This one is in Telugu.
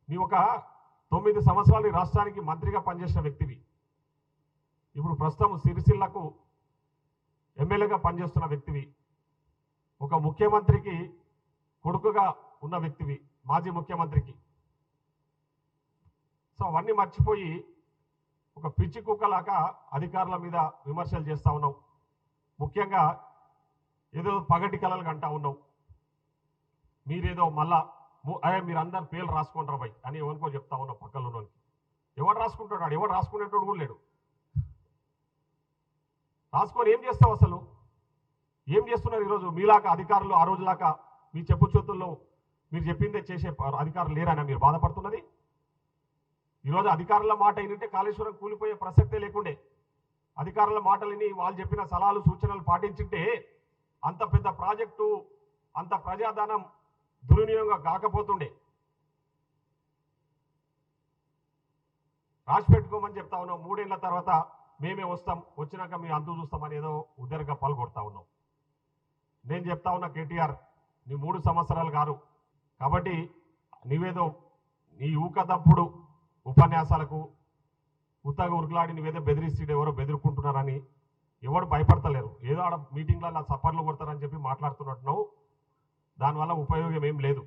నీ ఒక 9 సంవత్సరాలు రాష్ట్రానికి మంత్రిగా పనిచేసిన వ్యక్తివి. ఇప్పుడు ప్రస్తుతం సిరిసిల్లకు ఎమ్మెల్యేగా పనిచేస్తున్న వ్యక్తివి. ఒక ముఖ్యమంత్రికి కొడుకుగా ఉన్న వ్యక్తివి, మాజీ ముఖ్యమంత్రికి. సో అవన్నీ మర్చిపోయి ఒక పిచ్చి కుక్కలాగా అధికారుల మీద విమర్శలు చేస్తూ ఉన్నావు. ముఖ్యంగా ఏదో పగటి కలలు అంటా ఉన్నావు. మీరేదో మళ్ళా మీరందరు పేర్లు రాసుకుంటారు భయ్ అని ఎవరికో చెప్తా ఉన్నావు పక్కన ఉన్నోనికి. ఎవరు రాసుకుంటాడు? ఎవరు రాసుకునేటోడు కూడా లేడు. రాసుకొని ఏం చేస్తావు? అసలు ఏం చేస్తున్నారు ఈరోజు? మీలాగా అధికారులు ఆ రోజులాగా మీ చెప్పు చేతుల్లో మీరు చెప్పిందే చేసే అధికారులు లేరని మీరు బాధపడుతున్నది. ఈరోజు అధికారుల మాట ఏంటంటే కాళేశ్వరం కూలిపోయే ప్రసక్తే లేకుండే. అధికారుల మాటలని వాళ్ళు చెప్పిన సలహాలు సూచనలు పాటించుంటే అంత పెద్ద ప్రాజెక్టు, అంత ప్రజాధనం దుర్వినియోగంగా కాకపోతుండే. రాసి పెట్టుకోమని చెప్తా ఉన్నాం. 3 ఏళ్ల తర్వాత మేమే వస్తాం, వచ్చినాక మీ అంతు చూస్తామని ఏదో ఉద్దరగా పాల్గొడతా ఉన్నాం. నేను చెప్తా ఉన్నా కేటీఆర్, నీ 3 సంవత్సరాలు కాదు కాబట్టి నీవేదో నీ ఊకదప్పుడు ఉపన్యాసాలకు ఉత్తగా ఉరుకులాడి నీవేదో బెదిరిస్తే ఎవరో బెదిరుకుంటున్నారని ఎవరు భయపడతలేరు. ఏదో ఆడ మీటింగ్లలో సపర్లు కొడతారని చెప్పి మాట్లాడుతున్నట్టున్నావు. దానివల్ల ఉపయోగం ఏం లేదు.